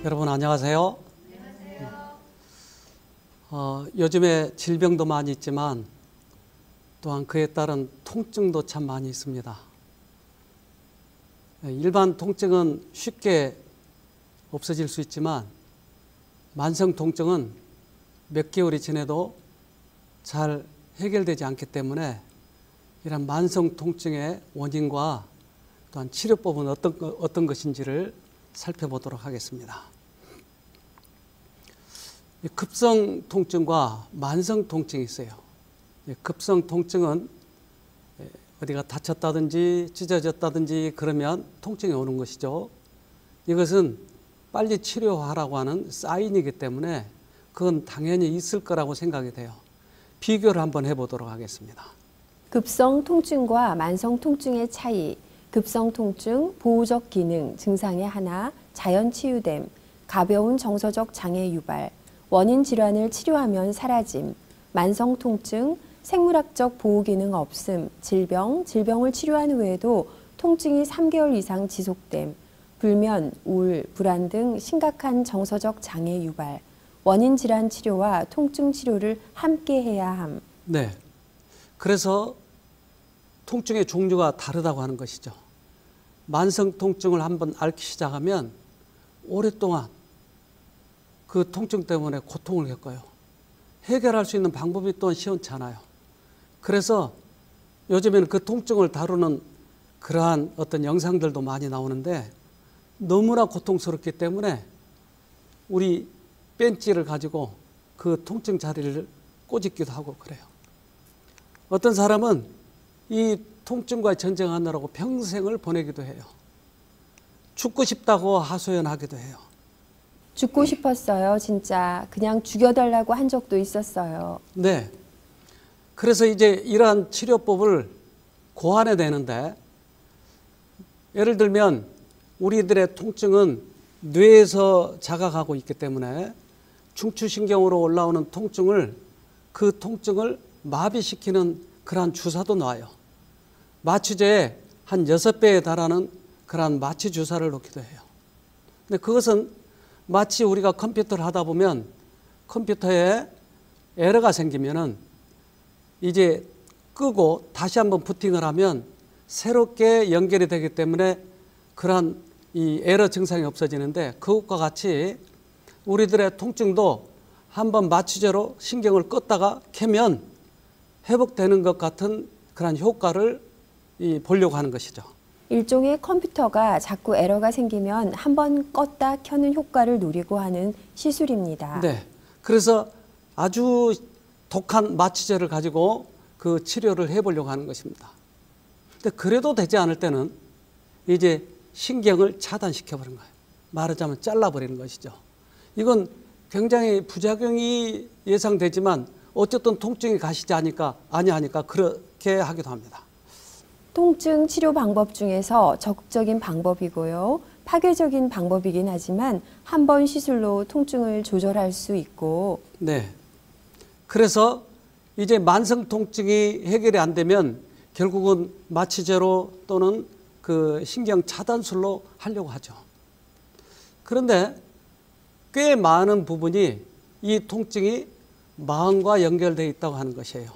여러분 안녕하세요. 요즘에 질병도 많이 있지만 또한 그에 따른 통증도 참 많이 있습니다. 일반 통증은 쉽게 없어질 수 있지만 만성 통증은 몇 개월이 지내도 잘 해결되지 않기 때문에 이런 만성 통증의 원인과 또한 치료법은 어떤 것인지를 살펴보도록 하겠습니다. 급성 통증과 만성 통증이 있어요. 급성 통증은 어디가 다쳤다든지 찢어졌다든지 그러면 통증이 오는 것이죠. 이것은 빨리 치료하라고 하는 사인이기 때문에 그건 당연히 있을 거라고 생각이 돼요. 비교를 한번 해보도록 하겠습니다. 급성 통증과 만성 통증의 차이, 급성 통증, 보호적 기능, 증상의 하나, 자연 치유됨, 가벼운 정서적 장애 유발, 원인 질환을 치료하면 사라짐, 만성 통증, 생물학적 보호 기능 없음, 질병을 치료한 후에도 통증이 3개월 이상 지속됨, 불면, 우울, 불안 등 심각한 정서적 장애 유발, 원인 질환 치료와 통증 치료를 함께 해야 함. 네. 그래서 통증의 종류가 다르다고 하는 것이죠. 만성 통증을 한번 앓기 시작하면 오랫동안 그 통증 때문에 고통을 겪어요. 해결할 수 있는 방법이 또한 시원치 않아요. 그래서 요즘에는 그 통증을 다루는 그러한 어떤 영상들도 많이 나오는데 너무나 고통스럽기 때문에 우리 벤치를 가지고 그 통증 자리를 꼬집기도 하고 그래요. 어떤 사람은 이 통증과 전쟁하느라고 평생을 보내기도 해요. 죽고 싶다고 하소연하기도 해요. 죽고 싶었어요, 진짜. 그냥 죽여달라고 한 적도 있었어요. 네. 그래서 이제 이러한 치료법을 고안해야 되는데, 예를 들면 우리들의 통증은 뇌에서 자각하고 있기 때문에 중추신경으로 올라오는 통증을 그 통증을 마비시키는 그러한 주사도 놔요. 마취제에 한 6배에 달하는 그러한 마취 주사를 놓기도 해요. 근데 그것은 마치 우리가 컴퓨터를 하다 보면 컴퓨터에 에러가 생기면은 이제 끄고 다시 한번 부팅을 하면 새롭게 연결이 되기 때문에 그러한 이 에러 증상이 없어지는데 그것과 같이 우리들의 통증도 한번 마취제로 신경을 껐다가 켜면 회복되는 것 같은 그런 효과를 보려고 하는 것이죠. 일종의 컴퓨터가 자꾸 에러가 생기면 한번 껐다 켜는 효과를 노리고 하는 시술입니다. 네. 그래서 아주 독한 마취제를 가지고 그 치료를 해보려고 하는 것입니다. 근데 그래도 되지 않을 때는 이제 신경을 차단시켜버리는 거예요. 말하자면 잘라버리는 것이죠. 이건 굉장히 부작용이 예상되지만 어쨌든 통증이 가시지 아니하니까 그렇게 하기도 합니다. 통증 치료 방법 중에서 적극적인 방법이고요. 파괴적인 방법이긴 하지만 한 번 시술로 통증을 조절할 수 있고. 네. 그래서 이제 만성 통증이 해결이 안 되면 결국은 마취제로 또는 그 신경 차단술로 하려고 하죠. 그런데 꽤 많은 부분이 이 통증이 마음과 연결되어 있다고 하는 것이에요.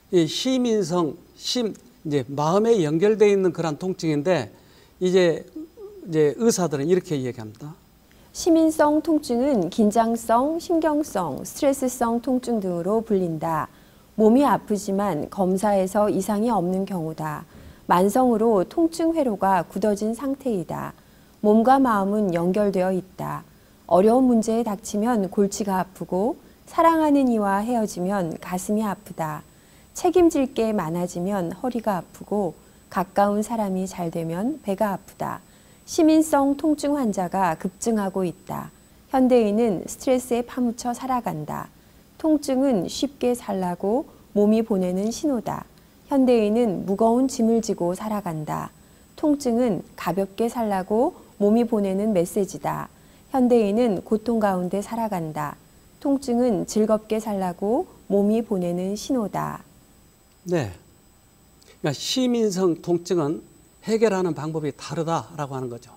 이 시민성, 이제 마음에 연결되어 있는 그런 통증인데 이제 의사들은 이렇게 얘기합니다. 시민성 통증은 긴장성, 신경성, 스트레스성 통증 등으로 불린다. 몸이 아프지만 검사에서 이상이 없는 경우다. 만성으로 통증 회로가 굳어진 상태이다. 몸과 마음은 연결되어 있다. 어려운 문제에 닥치면 골치가 아프고 사랑하는 이와 헤어지면 가슴이 아프다. 책임질 게 많아지면 허리가 아프고 가까운 사람이 잘 되면 배가 아프다. 시민성 통증 환자가 급증하고 있다. 현대인은 스트레스에 파묻혀 살아간다. 통증은 쉽게 살라고 몸이 보내는 신호다. 현대인은 무거운 짐을 지고 살아간다. 통증은 가볍게 살라고 몸이 보내는 메시지다. 현대인은 고통 가운데 살아간다. 통증은 즐겁게 살라고 몸이 보내는 신호다. 네. 그러니까 시민성 통증은 해결하는 방법이 다르다라고 하는 거죠.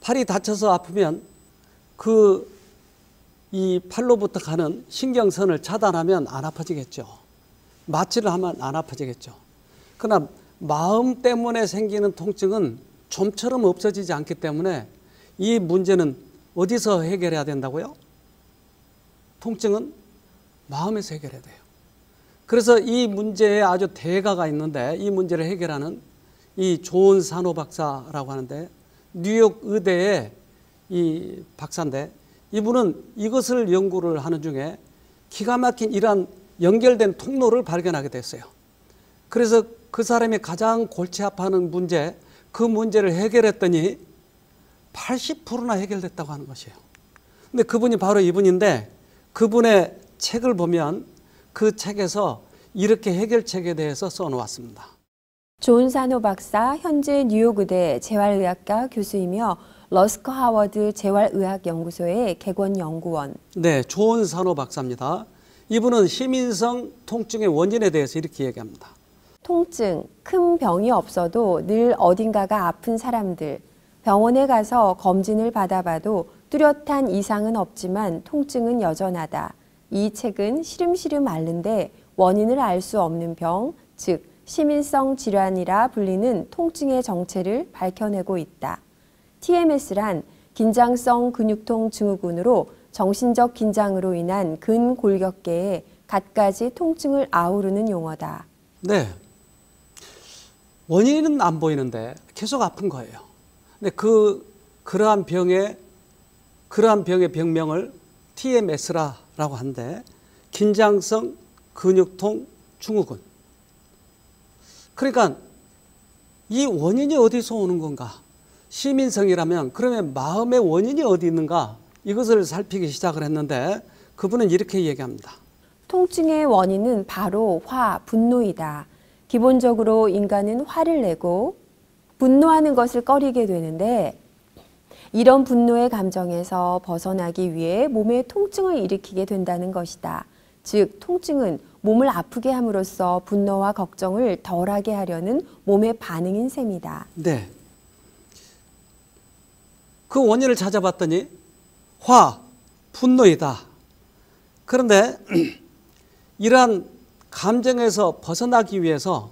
팔이 다쳐서 아프면 이 팔로부터 가는 신경선을 차단하면 안 아파지겠죠. 마취를 하면 안 아파지겠죠. 그러나 마음 때문에 생기는 통증은 좀처럼 없어지지 않기 때문에 이 문제는 어디서 해결해야 된다고요? 통증은 마음에서 해결해야 돼요. 그래서 이 문제에 아주 대가가 있는데 이 문제를 해결하는 이 존 산호 박사라고 하는데 뉴욕 의대의 이 박사인데 이분은 이것을 연구를 하는 중에 기가 막힌 이러한 연결된 통로를 발견하게 됐어요. 그래서 그 사람이 가장 골치 아파하는 문제, 그 문제를 해결했더니 80%나 해결됐다고 하는 것이에요. 근데 그분이 바로 이분인데 그분의 책을 보면 그 책에서 이렇게 해결책에 대해서 써놓았습니다. 존 산호 박사, 현재 뉴욕의대 재활의학과 교수이며 러스커 하워드 재활의학연구소의 객원연구원. 네, 존 산호 박사입니다. 이분은 희민성 통증의 원인에 대해서 이렇게 얘기합니다. 통증, 큰 병이 없어도 늘 어딘가가 아픈 사람들. 병원에 가서 검진을 받아봐도 뚜렷한 이상은 없지만 통증은 여전하다. 이 책은 시름시름 앓는데 원인을 알 수 없는 병, 즉 시민성 질환이라 불리는 통증의 정체를 밝혀내고 있다. TMS란 긴장성 근육통 증후군으로 정신적 긴장으로 인한 근골격계의 갖가지 통증을 아우르는 용어다. 네, 원인은 안 보이는데 계속 아픈 거예요. 근데 그러한 병의 병명을 TMS라고 하는데 긴장성 근육통 증후군. 그러니까 이 원인이 어디서 오는 건가? 시민성이라면 그러면 마음의 원인이 어디 있는가? 이것을 살피기 시작을 했는데 그분은 이렇게 얘기합니다. 통증의 원인은 바로 분노이다. 기본적으로 인간은 화를 내고 분노하는 것을 꺼리게 되는데 이런 분노의 감정에서 벗어나기 위해 몸에 통증을 일으키게 된다는 것이다. 즉, 통증은 몸을 아프게 함으로써 분노와 걱정을 덜하게 하려는 몸의 반응인 셈이다. 네. 그 원인을 찾아봤더니 분노이다. 그런데 이러한 감정에서 벗어나기 위해서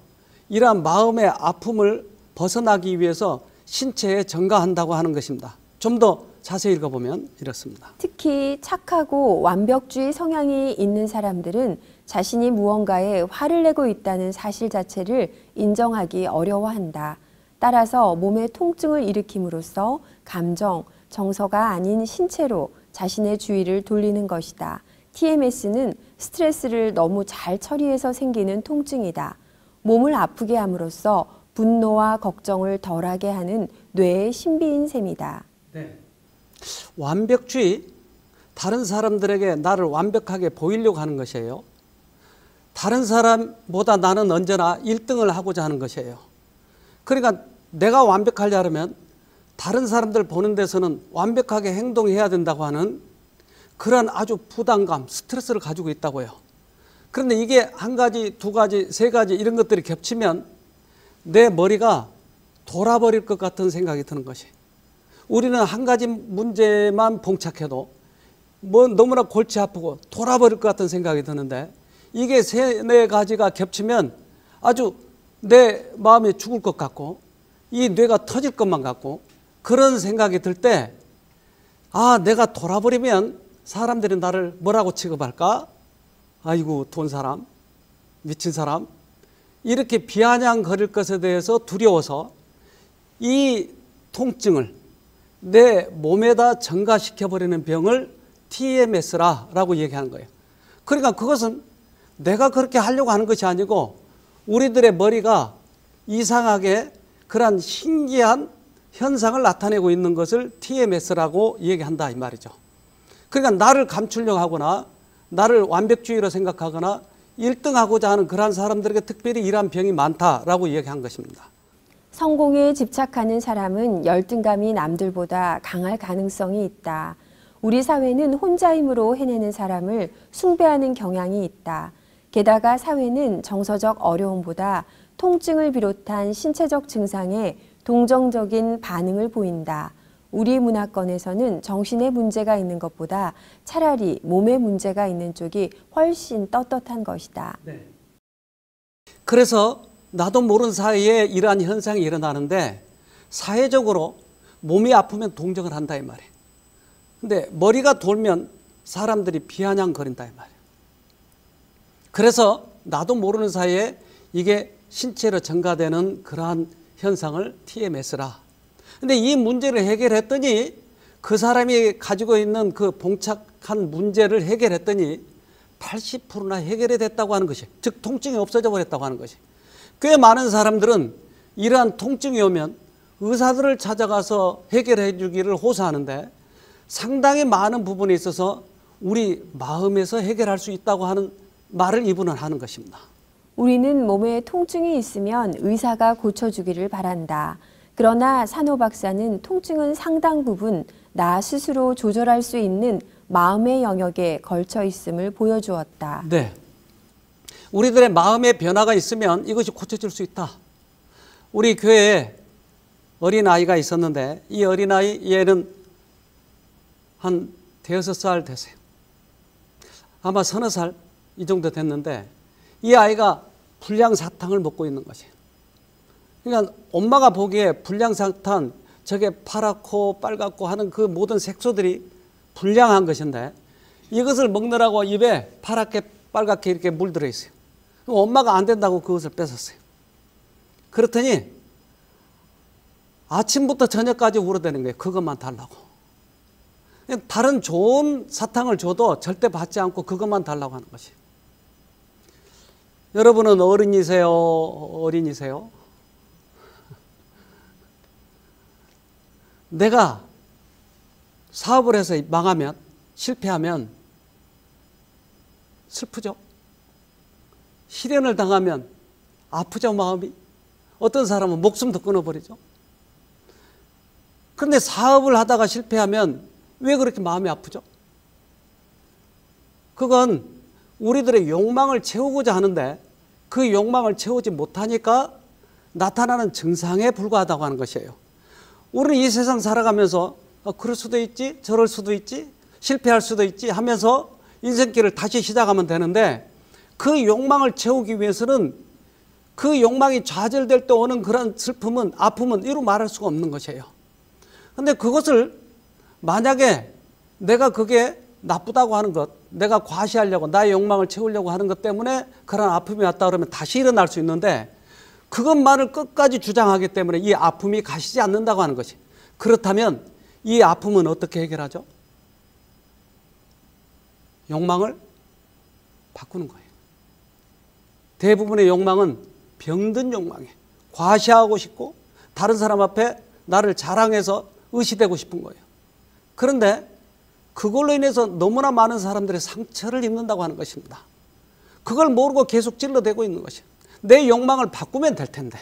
이러한 마음의 아픔을 벗어나기 위해서 신체에 전가한다고 하는 것입니다. 좀 더 자세히 읽어보면 이렇습니다. 특히 착하고 완벽주의 성향이 있는 사람들은 자신이 무언가에 화를 내고 있다는 사실 자체를 인정하기 어려워한다. 따라서 몸에 통증을 일으킴으로써 감정, 정서가 아닌 신체로 자신의 주의를 돌리는 것이다. TMS는 스트레스를 너무 잘 처리해서 생기는 통증이다. 몸을 아프게 함으로써 분노와 걱정을 덜하게 하는 뇌의 신비인 셈이다. 네. 완벽주의, 다른 사람들에게 나를 완벽하게 보이려고 하는 것이에요. 다른 사람보다 나는 언제나 1등을 하고자 하는 것이에요. 그러니까 내가 완벽하려면 다른 사람들 보는 데서는 완벽하게 행동해야 된다고 하는 그런 아주 부담감, 스트레스를 가지고 있다고요. 그런데 이게 한 가지, 두 가지, 세 가지 이런 것들이 겹치면 내 머리가 돌아버릴 것 같은 생각이 드는 것이. 우리는 한 가지 문제만 봉착해도 너무나 골치 아프고 돌아버릴 것 같은 생각이 드는데 이게 세네 가지가 겹치면 아주 내 마음이 죽을 것 같고 이 뇌가 터질 것만 같고 그런 생각이 들 때 내가 돌아버리면 사람들이 나를 뭐라고 취급할까? 아이고 돈 사람, 미친 사람, 이렇게 비아냥거릴 것에 대해서 두려워서 이 통증을 내 몸에다 전가시켜버리는 병을 TMS라고 얘기하는 거예요. 그러니까 그것은 내가 그렇게 하려고 하는 것이 아니고 우리들의 머리가 이상하게 그러한 신기한 현상을 나타내고 있는 것을 TMS라고 얘기한다 이 말이죠. 그러니까 나를 감추려고 하거나 나를 완벽주의로 생각하거나 1등하고자 하는 그러한 사람들에게 특별히 이러한 병이 많다라고 얘기한 것입니다. 성공에 집착하는 사람은 열등감이 남들보다 강할 가능성이 있다. 우리 사회는 혼자 힘으로 해내는 사람을 숭배하는 경향이 있다. 게다가 사회는 정서적 어려움보다 통증을 비롯한 신체적 증상에 동정적인 반응을 보인다. 우리 문화권에서는 정신에 문제가 있는 것보다 차라리 몸에 문제가 있는 쪽이 훨씬 떳떳한 것이다. 네. 그래서 나도 모르는 사이에 이러한 현상이 일어나는데 사회적으로 몸이 아프면 동정을 한다 이 말이에요. 근데 머리가 돌면 사람들이 비아냥거린다 이 말이에요. 그래서 나도 모르는 사이에 이게 신체로 전가되는 그러한 현상을 TMS라. 근데 이 문제를 해결했더니 그 사람이 가지고 있는 그 봉착한 문제를 해결했더니 80%나 해결이 됐다고 하는 것이, 즉 통증이 없어져 버렸다고 하는 것이. 꽤 많은 사람들은 이러한 통증이 오면 의사들을 찾아가서 해결해 주기를 호소하는데 상당히 많은 부분에 있어서 우리 마음에서 해결할 수 있다고 하는 말을 이분은 하는 것입니다. 우리는 몸에 통증이 있으면 의사가 고쳐주기를 바란다. 그러나 산호 박사는 통증은 상당 부분 나 스스로 조절할 수 있는 마음의 영역에 걸쳐 있음을 보여주었다. 네, 우리들의 마음의 변화가 있으면 이것이 고쳐질 수 있다. 우리 교회에 어린아이가 있었는데 이 어린아이 얘는 한 대여섯 살 되세요. 아마 서너 살 이 정도 됐는데 이 아이가 불량사탕을 먹고 있는 것이에요. 그러니까 엄마가 보기에 불량사탕, 저게 파랗고 빨갛고 하는 그 모든 색소들이 불량한 것인데 이것을 먹느라고 입에 파랗게 빨갛게 이렇게 물들어 있어요. 엄마가 안 된다고 그것을 뺏었어요. 그렇더니 아침부터 저녁까지 울어대는 거예요. 그것만 달라고. 다른 좋은 사탕을 줘도 절대 받지 않고 그것만 달라고 하는 것이에요. 여러분은 어른이세요? 어린이세요? 내가 사업을 해서 망하면, 실패하면 슬프죠? 실현을 당하면 아프죠, 마음이? 어떤 사람은 목숨도 끊어버리죠. 그런데 사업을 하다가 실패하면 왜 그렇게 마음이 아프죠? 그건 우리들의 욕망을 채우고자 하는데 그 욕망을 채우지 못하니까 나타나는 증상에 불과하다고 하는 것이에요. 우리는 이 세상 살아가면서 그럴 수도 있지, 저럴 수도 있지, 실패할 수도 있지 하면서 인생길을 다시 시작하면 되는데 그 욕망을 채우기 위해서는 그 욕망이 좌절될 때 오는 그런 슬픔은, 아픔은 이루 말할 수가 없는 것이에요. 그런데 그것을 만약에 내가 그게 나쁘다고 하는 것, 내가 과시하려고 나의 욕망을 채우려고 하는 것 때문에 그런 아픔이 왔다 그러면 다시 일어날 수 있는데 그것만을 끝까지 주장하기 때문에 이 아픔이 가시지 않는다고 하는 것이. 그렇다면 이 아픔은 어떻게 해결하죠? 욕망을 바꾸는 거예요. 대부분의 욕망은 병든 욕망이에요. 과시하고 싶고 다른 사람 앞에 나를 자랑해서 의시되고 싶은 거예요. 그런데 그걸로 인해서 너무나 많은 사람들의 상처를 입는다고 하는 것입니다. 그걸 모르고 계속 찔러대고 있는 것이에요. 내 욕망을 바꾸면 될 텐데.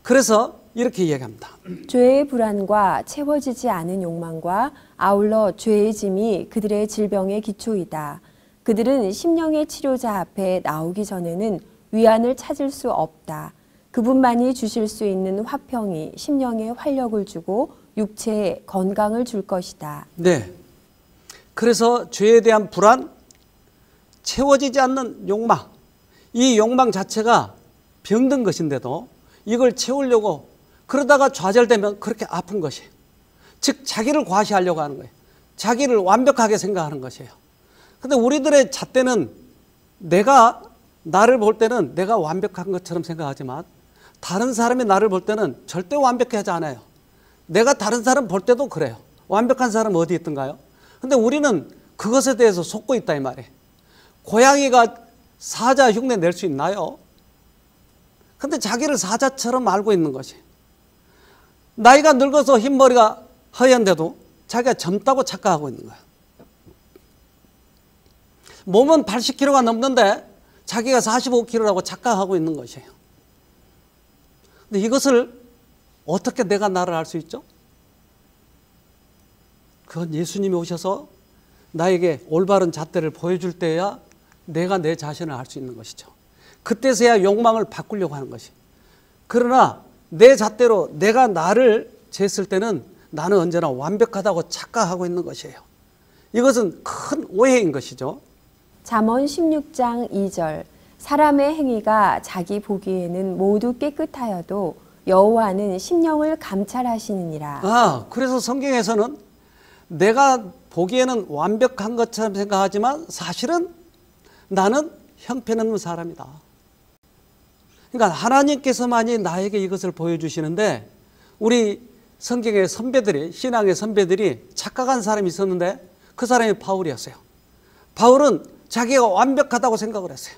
그래서 이렇게 이야기합니다. 죄의 불안과 채워지지 않은 욕망과 아울러 죄의 짐이 그들의 질병의 기초이다. 그들은 심령의 치료자 앞에 나오기 전에는 위안을 찾을 수 없다. 그분만이 주실 수 있는 화평이 심령에 활력을 주고 육체에 건강을 줄 것이다. 네. 그래서 죄에 대한 불안, 채워지지 않는 욕망, 이 욕망 자체가 병든 것인데도 이걸 채우려고 그러다가 좌절되면 그렇게 아픈 것이에요. 즉 자기를 과시하려고 하는 거예요. 자기를 완벽하게 생각하는 것이에요. 그런데 우리들의 잣대는 내가 나를 볼 때는 내가 완벽한 것처럼 생각하지만 다른 사람이 나를 볼 때는 절대 완벽하지 않아요. 내가 다른 사람 볼 때도 그래요. 완벽한 사람 어디 있던가요? 근데 우리는 그것에 대해서 속고 있다 이 말이에요. 고양이가 사자 흉내 낼 수 있나요? 근데 자기를 사자처럼 알고 있는 것이. 나이가 늙어서 흰머리가 허연데도 자기가 젊다고 착각하고 있는 거예요. 몸은 80kg가 넘는데 자기가 45kg라고 착각하고 있는 것이에요. 근데 이것을 어떻게 내가 나를 알 수 있죠? 그건 예수님이 오셔서 나에게 올바른 잣대를 보여줄 때야 내가 내 자신을 알 수 있는 것이죠. 그때서야 욕망을 바꾸려고 하는 것이. 그러나 내 잣대로 내가 나를 쟀을 때는 나는 언제나 완벽하다고 착각하고 있는 것이에요. 이것은 큰 오해인 것이죠. 잠언 16장 2절 사람의 행위가 자기 보기에는 모두 깨끗하여도 여호와는 심령을 감찰하시느니라. 그래서 성경에서는 내가 보기에는 완벽한 것처럼 생각하지만 사실은 나는 형편없는 사람이다. 그러니까 하나님께서만이 나에게 이것을 보여주시는데, 우리 성경의 선배들이, 신앙의 선배들이 착각한 사람이 있었는데 그 사람이 바울이었어요. 바울은 자기가 완벽하다고 생각을 했어요.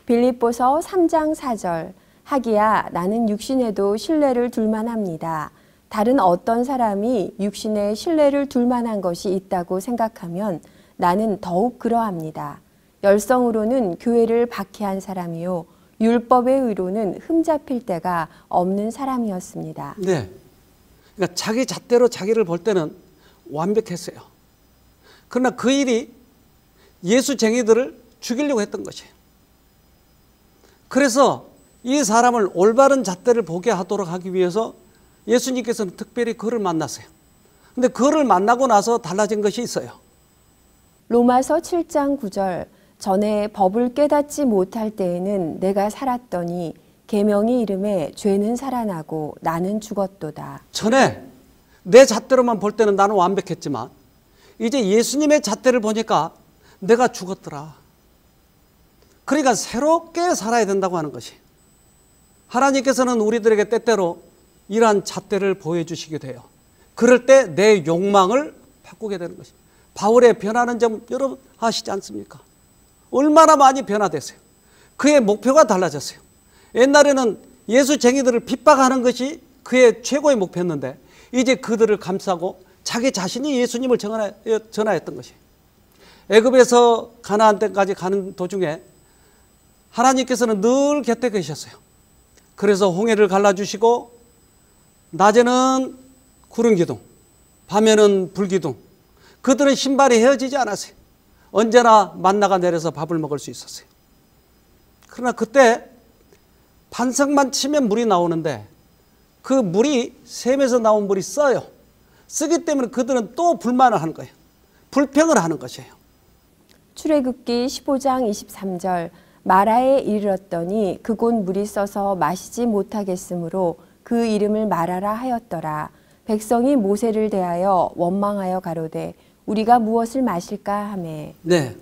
빌립보서 3장 4절 하기야 나는 육신에도 신뢰를 둘만합니다. 다른 어떤 사람이 육신에 신뢰를 둘만한 것이 있다고 생각하면 나는 더욱 그러합니다. 열성으로는 교회를 박해한 사람이요 율법의 의로는 흠잡힐 데가 없는 사람이었습니다. 네, 그러니까 자기 잣대로 자기를 볼 때는 완벽했어요. 그러나 그 일이 예수쟁이들을 죽이려고 했던 것이에요. 그래서 이 사람을 올바른 잣대를 보게 하도록 하기 위해서 예수님께서는 특별히 그를 만났어요. 근데 그를 만나고 나서 달라진 것이 있어요. 로마서 7장 9절 전에 법을 깨닫지 못할 때에는 내가 살았더니 계명이 이름에 죄는 살아나고 나는 죽었도다. 전에 내 잣대로만 볼 때는 나는 완벽했지만 이제 예수님의 잣대를 보니까 내가 죽었더라. 그러니까 새롭게 살아야 된다고 하는 것이, 하나님께서는 우리들에게 때때로 이러한 잣대를 보여주시게 돼요. 그럴 때 내 욕망을 바꾸게 되는 것이, 바울의 변하는 점 여러분 아시지 않습니까? 얼마나 많이 변화됐어요. 그의 목표가 달라졌어요. 옛날에는 예수쟁이들을 핍박하는 것이 그의 최고의 목표였는데 이제 그들을 감싸고 자기 자신이 예수님을 전하였던 것이에요. 애굽에서 가나안 땅까지 가는 도중에 하나님께서는 늘 곁에 계셨어요. 그래서 홍해를 갈라주시고 낮에는 구름 기둥, 밤에는 불 기둥. 그들은 신발이 헤어지지 않았어요. 언제나 만나가 내려서 밥을 먹을 수 있었어요. 그러나 그때 반석만 치면 물이 나오는데 그 물이, 샘에서 나온 물이 써요. 쓰기 때문에 그들은 또 불만을 하는 거예요. 불평을 하는 것이에요. 출애굽기 15장 23절 마라에 이르렀더니 그곳 물이 써서 마시지 못하겠으므로 그 이름을 마라라 하였더라. 백성이 모세를 대하여 원망하여 가로되 우리가 무엇을 마실까 하매. 네,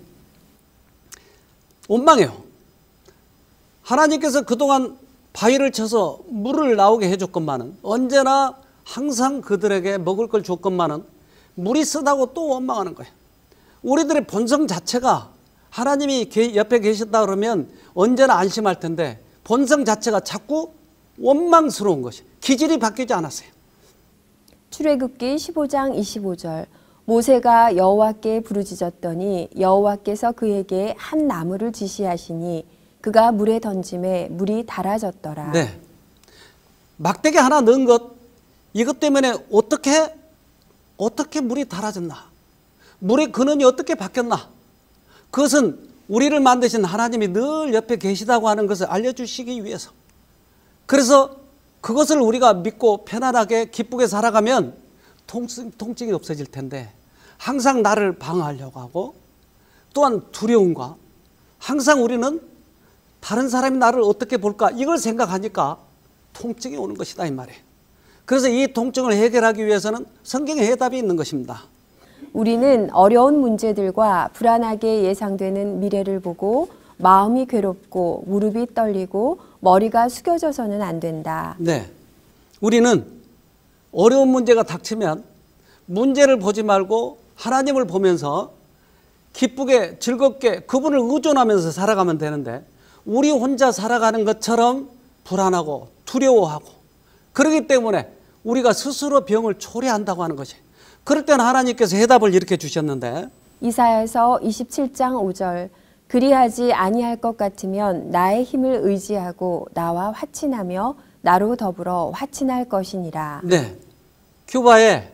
원망해요. 하나님께서 그동안 바위를 쳐서 물을 나오게 해줬건만은, 언제나 항상 그들에게 먹을 걸 줬건만은 물이 쓰다고 또 원망하는 거예요. 우리들의 본성 자체가, 하나님이 옆에 계셨다 그러면 언제나 안심할 텐데 본성 자체가 자꾸 원망스러운 것이, 기질이 바뀌지 않았어요. 출애굽기 15장 25절 모세가 여호와께 부르짖었더니 여호와께서 그에게 한 나무를 지시하시니 그가 물에 던짐에 물이 달아졌더라. 네, 막대기 하나 넣은 것, 이것 때문에 어떻게 물이 달아졌나, 물의 근원이 어떻게 바뀌었나, 그것은 우리를 만드신 하나님이 늘 옆에 계시다고 하는 것을 알려주시기 위해서. 그래서 그것을 우리가 믿고 편안하게 기쁘게 살아가면 통증이 없어질 텐데, 항상 나를 방어하려고 하고 또한 두려움과, 항상 우리는 다른 사람이 나를 어떻게 볼까 이걸 생각하니까 통증이 오는 것이다 이 말이에요. 그래서 이 통증을 해결하기 위해서는 성경에 해답이 있는 것입니다. 우리는 어려운 문제들과 불안하게 예상되는 미래를 보고 마음이 괴롭고 무릎이 떨리고 머리가 숙여져서는 안 된다. 네, 우리는 어려운 문제가 닥치면 문제를 보지 말고 하나님을 보면서 기쁘게 즐겁게 그분을 의존하면서 살아가면 되는데, 우리 혼자 살아가는 것처럼 불안하고 두려워하고, 그렇기 때문에 우리가 스스로 병을 초래한다고 하는 것이. 그럴 때는 하나님께서 해답을 이렇게 주셨는데, 이사야서 27장 5절 그리하지 아니할 것 같으면 나의 힘을 의지하고 나와 화친하며 나로 더불어 화친할 것이니라. 네, 큐바에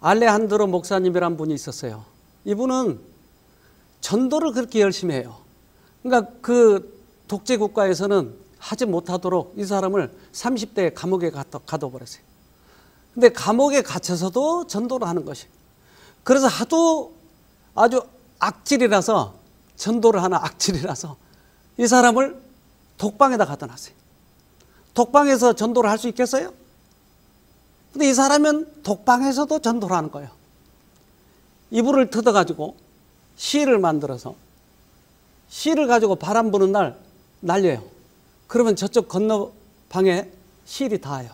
알레한드로 목사님이란 분이 있었어요. 이분은 전도를 그렇게 열심히 해요. 그러니까 그 독재 국가에서는 하지 못하도록 이 사람을 30대에 감옥에 가둬버렸어요. 근데 감옥에 갇혀서도 전도를 하는 것이. 그래서 아주 악질이라서, 전도를 하는 악질이라서 이 사람을 독방에다 갖다 놨어요. 독방에서 전도를 할 수 있겠어요? 근데 이 사람은 독방에서도 전도를 하는 거예요. 이불을 뜯어가지고 실을 만들어서 실을 가지고 바람 부는 날 날려요. 그러면 저쪽 건너 방에 실이 닿아요.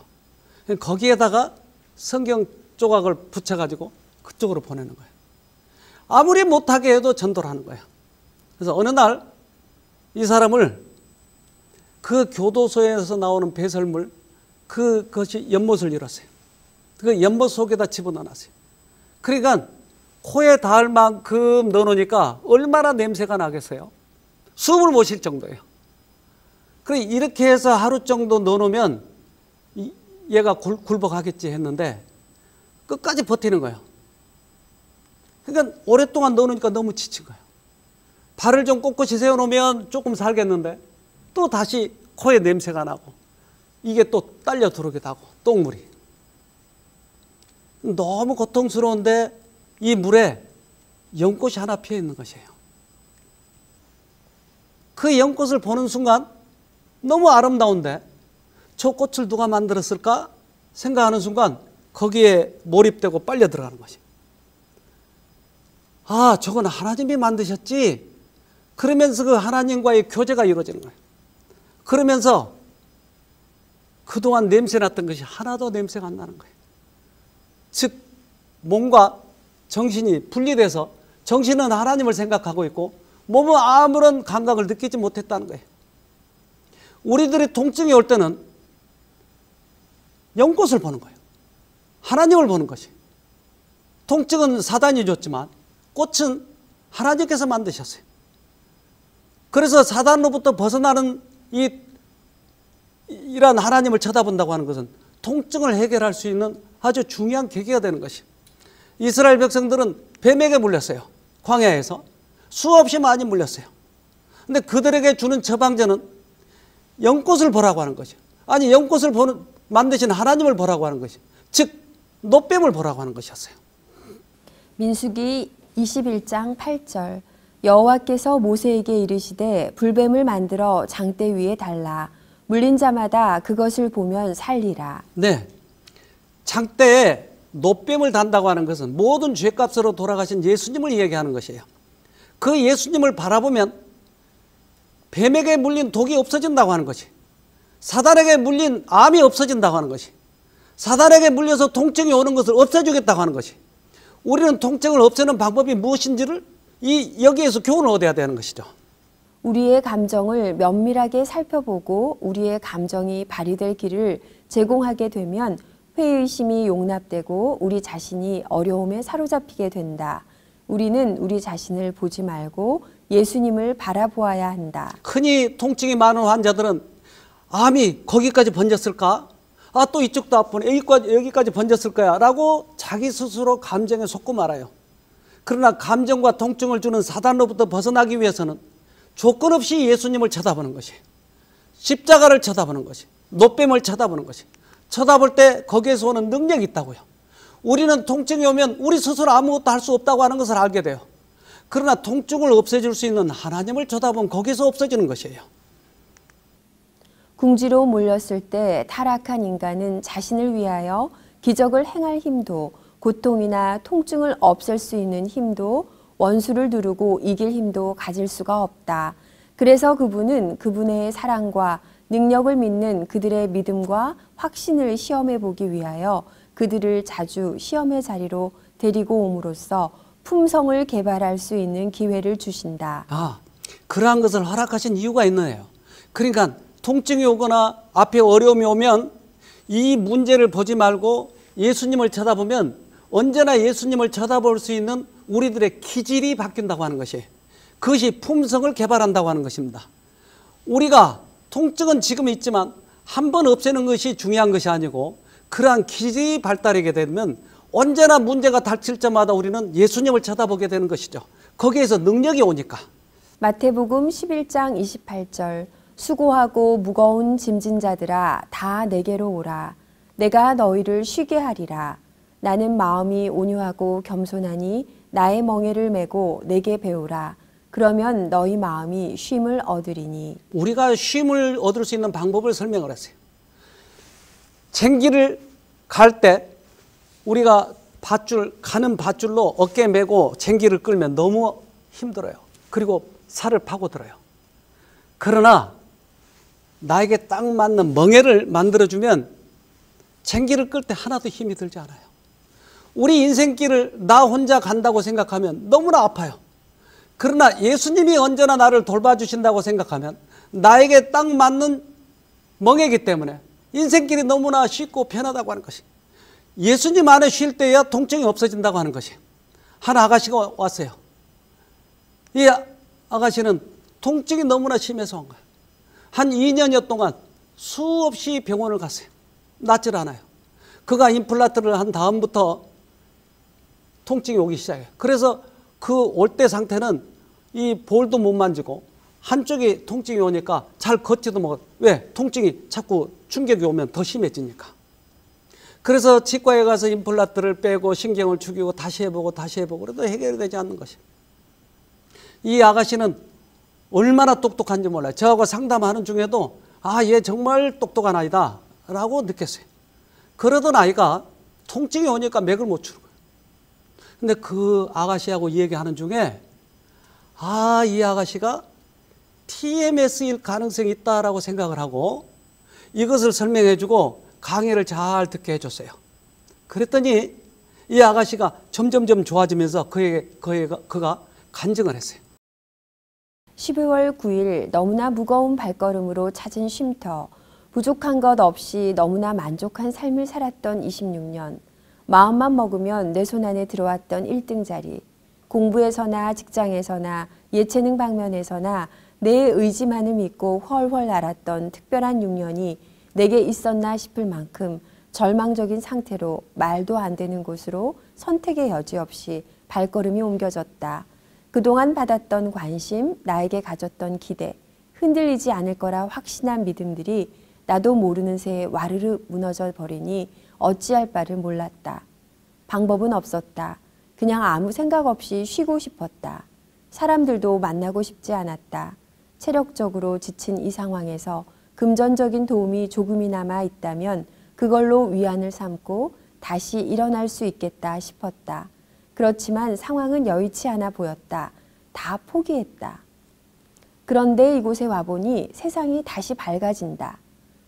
거기에다가 성경 조각을 붙여가지고 그쪽으로 보내는 거예요. 아무리 못하게 해도 전도를 하는 거예요. 그래서 어느 날 이 사람을 그 교도소에서 나오는 배설물, 그것이 연못을 잃었어요. 그 연못 속에다 집어넣어놨어요. 그러니까 코에 닿을 만큼 넣어놓으니까 얼마나 냄새가 나겠어요. 숨을 못 쉴 정도예요. 그래 이렇게 해서 하루 정도 넣어놓으면 얘가 굴복하겠지 했는데 끝까지 버티는 거예요. 그러니까 오랫동안 넣어놓으니까 너무 지친 거예요. 발을 좀 꼿꼿이 세워놓으면 조금 살겠는데 또 다시 코에 냄새가 나고 이게 또 딸려 들어오기도 하고 똥물이. 너무 고통스러운데 이 물에 연꽃이 하나 피어 있는 것이에요. 그 연꽃을 보는 순간 너무 아름다운데 저 꽃을 누가 만들었을까 생각하는 순간 거기에 몰입되고 빨려 들어가는 것이에요. 아, 저건 하나님이 만드셨지. 그러면서 그 하나님과의 교제가 이루어지는 거예요. 그러면서 그동안 냄새났던 것이 하나도 냄새가 안 나는 거예요. 즉 몸과 정신이 분리돼서 정신은 하나님을 생각하고 있고 몸은 아무런 감각을 느끼지 못했다는 거예요. 우리들이 통증이 올 때는 연꽃을 보는 거예요. 하나님을 보는 것이. 통증은 사단이 줬지만 꽃은 하나님께서 만드셨어요. 그래서 사단으로부터 벗어나는 이러한 하나님을 쳐다본다고 하는 것은 통증을 해결할 수 있는 아주 중요한 계기가 되는 것이에요. 이스라엘 백성들은 뱀에게 물렸어요. 광야에서 수없이 많이 물렸어요. 근데 그들에게 주는 처방전은 연꽃을 보라고 하는 거죠. 아니 연꽃을 만드신 하나님을 보라고 하는 것이, 즉 노뱀을 보라고 하는 것이었어요. 민수기 21장 8절 여호와께서 모세에게 이르시되 불뱀을 만들어 장대 위에 달라 물린 자마다 그것을 보면 살리라. 네, 장대에 노뱀을 단다고 하는 것은 모든 죄값으로 돌아가신 예수님을 이야기하는 것이에요. 그 예수님을 바라보면 뱀에게 물린 독이 없어진다고 하는 것이, 사단에게 물린 암이 없어진다고 하는 것이, 사단에게 물려서 통증이 오는 것을 없애주겠다고 하는 것이, 우리는 통증을 없애는 방법이 무엇인지를 여기에서 교훈을 얻어야 되는 것이죠. 우리의 감정을 면밀하게 살펴보고 우리의 감정이 발휘될 길을 제공하게 되면 회의심이 용납되고 우리 자신이 어려움에 사로잡히게 된다. 우리는 우리 자신을 보지 말고 예수님을 바라보아야 한다. 흔히 통증이 많은 환자들은 암이 거기까지 번졌을까? 아, 또 이쪽도 아프네. 여기까지 번졌을 거야. 라고 자기 스스로 감정에 속고 말아요. 그러나 감정과 통증을 주는 사단으로부터 벗어나기 위해서는 조건 없이 예수님을 쳐다보는 것이, 십자가를 쳐다보는 것이, 노뱀을 쳐다보는 것이, 쳐다볼 때 거기에서 오는 능력이 있다고요. 우리는 통증이 오면 우리 스스로 아무것도 할 수 없다고 하는 것을 알게 돼요. 그러나 통증을 없애줄 수 있는 하나님을 쳐다보면 거기서 없어지는 것이에요. 궁지로 몰렸을 때 타락한 인간은 자신을 위하여 기적을 행할 힘도, 고통이나 통증을 없앨 수 있는 힘도, 원수를 누르고 이길 힘도 가질 수가 없다. 그래서 그분은 그분의 사랑과 능력을 믿는 그들의 믿음과 확신을 시험해 보기 위하여 그들을 자주 시험의 자리로 데리고 옴으로써 품성을 개발할 수 있는 기회를 주신다. 아, 그러한 것을 허락하신 이유가 있네요. 그러니까 통증이 오거나 앞에 어려움이 오면 이 문제를 보지 말고 예수님을 쳐다보면 언제나 예수님을 쳐다볼 수 있는 우리들의 기질이 바뀐다고 하는 것이, 그것이 품성을 개발한다고 하는 것입니다. 우리가 통증은 지금 있지만 한 번 없애는 것이 중요한 것이 아니고 그러한 기질이 발달하게 되면 언제나 문제가 닥칠 때마다 우리는 예수님을 쳐다보게 되는 것이죠. 거기에서 능력이 오니까. 마태복음 11장 28절 수고하고 무거운 짐진 자들아 다 내게로 오라. 내가 너희를 쉬게 하리라. 나는 마음이 온유하고 겸손하니 나의 멍에를 메고 내게 배우라. 그러면 너희 마음이 쉼을 얻으리니. 우리가 쉼을 얻을 수 있는 방법을 설명을 했어요. 쟁기를 갈 때 우리가 가는 밧줄로 어깨에 메고 쟁기를 끌면 너무 힘들어요. 그리고 살을 파고들어요. 그러나 나에게 딱 맞는 멍에를 만들어주면 쟁기를 끌 때 하나도 힘이 들지 않아요. 우리 인생길을 나 혼자 간다고 생각하면 너무나 아파요. 그러나 예수님이 언제나 나를 돌봐주신다고 생각하면 나에게 딱 맞는 멍에이기 때문에 인생길이 너무나 쉽고 편하다고 하는 것이, 예수님 안에 쉴 때야 통증이 없어진다고 하는 것이. 한 아가씨가 왔어요. 이 아가씨는 통증이 너무나 심해서 온 거예요. 한 2년여 동안 수없이 병원을 갔어요. 낫질 않아요. 그가 임플란트를 한 다음부터 통증이 오기 시작해요. 그래서 그 올 때 상태는 이 볼도 못 만지고 한쪽이 통증이 오니까 잘 걷지도 못하고, 왜? 통증이 자꾸 충격이 오면 더 심해지니까. 그래서 치과에 가서 임플란트를 빼고 신경을 죽이고 다시 해보고 그래도 해결이 되지 않는 것이에요. 이 아가씨는 얼마나 똑똑한지 몰라요. 저하고 상담하는 중에도 얘 정말 똑똑한 아이다 라고 느꼈어요. 그러던 아이가 통증이 오니까 맥을 못 추는 거예요. 근데 그 아가씨하고 얘기하는 중에 이 아가씨가 TMS일 가능성이 있다라고 생각을 하고 이것을 설명해 주고 강의를 잘 듣게 해줬어요. 그랬더니 이 아가씨가 점점점 좋아지면서 그가 간증을 했어요. 12월 9일 너무나 무거운 발걸음으로 찾은 쉼터, 부족한 것 없이 너무나 만족한 삶을 살았던 26년, 마음만 먹으면 내 손 안에 들어왔던 1등 자리, 공부에서나 직장에서나 예체능 방면에서나 내 의지만을 믿고 훨훨 날았던 특별한 6년이 내게 있었나 싶을 만큼 절망적인 상태로 말도 안 되는 곳으로 선택의 여지 없이 발걸음이 옮겨졌다. 그동안 받았던 관심, 나에게 가졌던 기대, 흔들리지 않을 거라 확신한 믿음들이 나도 모르는 새에 와르르 무너져 버리니 어찌할 바를 몰랐다. 방법은 없었다. 그냥 아무 생각 없이 쉬고 싶었다. 사람들도 만나고 싶지 않았다. 체력적으로 지친 이 상황에서 금전적인 도움이 조금이나마 있다면 그걸로 위안을 삼고 다시 일어날 수 있겠다 싶었다. 그렇지만 상황은 여의치 않아 보였다. 다 포기했다. 그런데 이곳에 와보니 세상이 다시 밝아진다.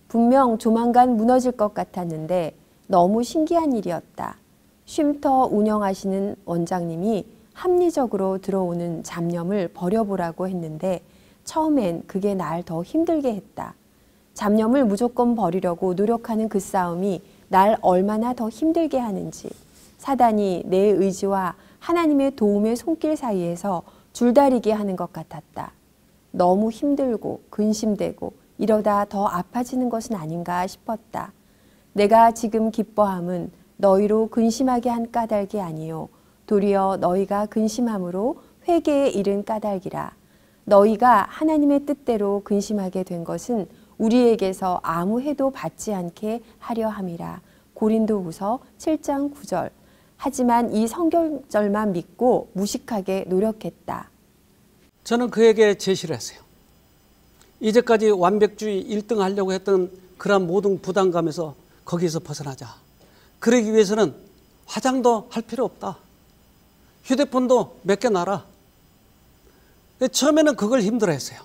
분명 조만간 무너질 것 같았는데 너무 신기한 일이었다. 쉼터 운영하시는 원장님이 합리적으로 들어오는 잡념을 버려보라고 했는데 처음엔 그게 날 더 힘들게 했다. 잡념을 무조건 버리려고 노력하는 그 싸움이 날 얼마나 더 힘들게 하는지, 사단이 내 의지와 하나님의 도움의 손길 사이에서 줄다리기 하는 것 같았다. 너무 힘들고 근심되고 이러다 더 아파지는 것은 아닌가 싶었다. 내가 지금 기뻐함은 너희로 근심하게 한 까닭이 아니요 도리어 너희가 근심함으로 회개에 이른 까닭이라. 너희가 하나님의 뜻대로 근심하게 된 것은 우리에게서 아무 해도 받지 않게 하려 함이라. 고린도후서 7장 9절. 하지만 이 성경절만 믿고 무식하게 노력했다. 저는 그에게 제시를 했어요. 이제까지 완벽주의 1등 하려고 했던 그런 모든 부담감에서 거기서 벗어나자. 그러기 위해서는 화장도 할 필요 없다. 휴대폰도 몇 개 놔라. 처음에는 그걸 힘들어했어요.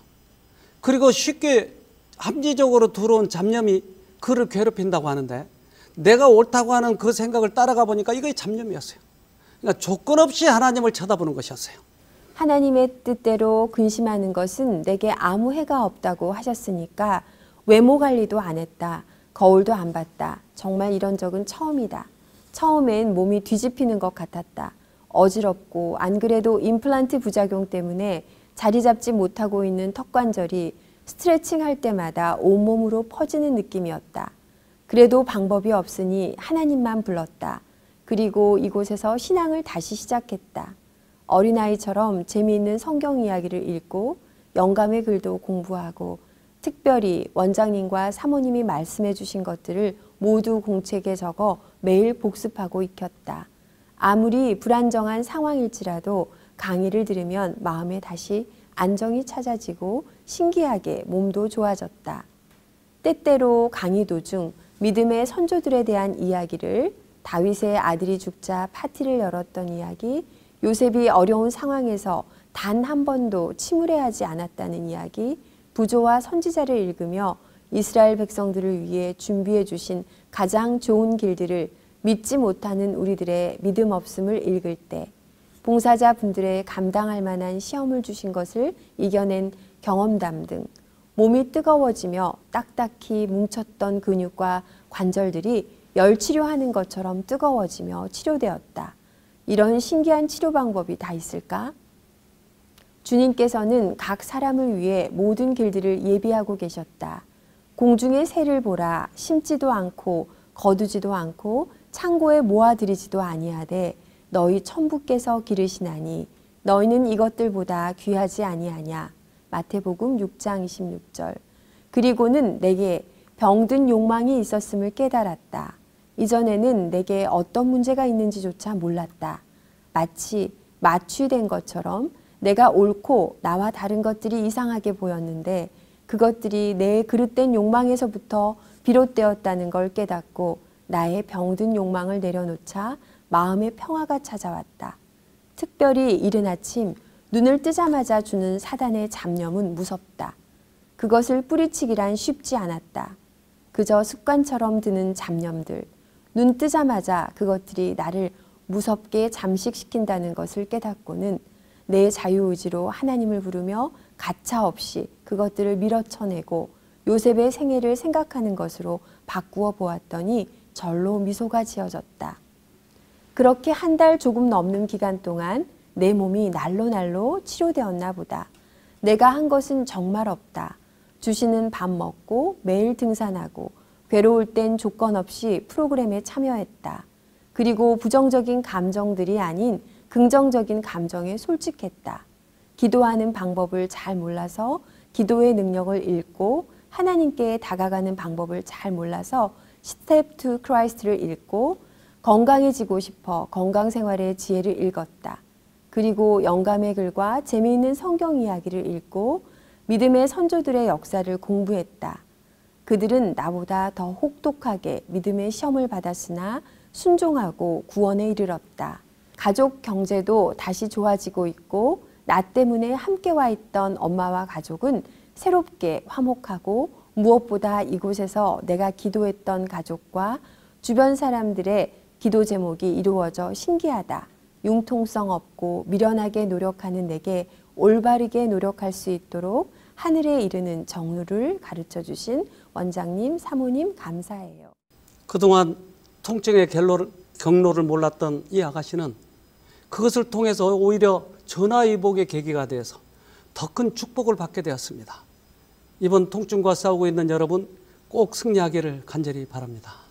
그리고 쉽게 합리적으로 들어온 잡념이 그를 괴롭힌다고 하는데 내가 옳다고 하는 그 생각을 따라가 보니까 이게 잡념이었어요. 그러니까 조건 없이 하나님을 쳐다보는 것이었어요. 하나님의 뜻대로 근심하는 것은 내게 아무 해가 없다고 하셨으니까 외모 관리도 안 했다. 거울도 안 봤다. 정말 이런 적은 처음이다. 처음엔 몸이 뒤집히는 것 같았다. 어지럽고 안 그래도 임플란트 부작용 때문에 자리 잡지 못하고 있는 턱관절이 스트레칭 할 때마다 온몸으로 퍼지는 느낌이었다. 그래도 방법이 없으니 하나님만 불렀다. 그리고 이곳에서 신앙을 다시 시작했다. 어린아이처럼 재미있는 성경 이야기를 읽고 영감의 글도 공부하고 특별히 원장님과 사모님이 말씀해 주신 것들을 모두 공책에 적어 매일 복습하고 익혔다. 아무리 불안정한 상황일지라도 강의를 들으면 마음에 다시 안정이 찾아지고 신기하게 몸도 좋아졌다. 때때로 강의 도중 믿음의 선조들에 대한 이야기를, 다윗의 아들이 죽자 파티를 열었던 이야기, 요셉이 어려운 상황에서 단 한 번도 침울해하지 않았다는 이야기, 부조와 선지자를 읽으며 이스라엘 백성들을 위해 준비해 주신 가장 좋은 길들을 믿지 못하는 우리들의 믿음 없음을 읽을 때, 봉사자 분들의 감당할 만한 시험을 주신 것을 이겨낸 경험담 등 몸이 뜨거워지며 딱딱히 뭉쳤던 근육과 관절들이 열치료하는 것처럼 뜨거워지며 치료되었다. 이런 신기한 치료 방법이 다 있을까? 주님께서는 각 사람을 위해 모든 길들을 예비하고 계셨다. 공중의 새를 보라. 심지도 않고 거두지도 않고 창고에 모아들이지도 아니하되 너희 천부께서 기르시나니 너희는 이것들보다 귀하지 아니하냐. 마태복음 6장 26절. 그리고는 내게 병든 욕망이 있었음을 깨달았다. 이전에는 내게 어떤 문제가 있는지조차 몰랐다. 마치 마취된 것처럼 내가 옳고 나와 다른 것들이 이상하게 보였는데 그것들이 내 그릇된 욕망에서부터 비롯되었다는 걸 깨닫고 나의 병든 욕망을 내려놓자 마음의 평화가 찾아왔다. 특별히 이른 아침 눈을 뜨자마자 주는 사단의 잡념은 무섭다. 그것을 뿌리치기란 쉽지 않았다. 그저 습관처럼 드는 잡념들, 눈 뜨자마자 그것들이 나를 무섭게 잠식시킨다는 것을 깨닫고는 내 자유의지로 하나님을 부르며 가차없이 그것들을 밀어쳐내고 요셉의 생애를 생각하는 것으로 바꾸어 보았더니 절로 미소가 지어졌다. 그렇게 한 달 조금 넘는 기간 동안 내 몸이 날로 치료되었나 보다. 내가 한 것은 정말 없다. 주시는 밥 먹고 매일 등산하고 괴로울 땐 조건 없이 프로그램에 참여했다. 그리고 부정적인 감정들이 아닌 긍정적인 감정에 솔직했다. 기도하는 방법을 잘 몰라서 기도의 능력을 읽고 하나님께 다가가는 방법을 잘 몰라서 Step to Christ를 읽고 건강해지고 싶어 건강생활의 지혜를 읽었다. 그리고 영감의 글과 재미있는 성경 이야기를 읽고 믿음의 선조들의 역사를 공부했다. 그들은 나보다 더 혹독하게 믿음의 시험을 받았으나 순종하고 구원에 이르렀다. 가족 경제도 다시 좋아지고 있고 나 때문에 함께 와 있던 엄마와 가족은 새롭게 화목하고 무엇보다 이곳에서 내가 기도했던 가족과 주변 사람들의 기도 제목이 이루어져 신기하다. 융통성 없고 미련하게 노력하는 내게 올바르게 노력할 수 있도록 하늘에 이르는 정루를 가르쳐 주신 원장님, 사모님 감사해요. 그동안 통증의 경로를 몰랐던 이 아가씨는 그것을 통해서 오히려 전화위복의 계기가 되어서 더 큰 축복을 받게 되었습니다. 이번 통증과 싸우고 있는 여러분 꼭 승리하기를 간절히 바랍니다.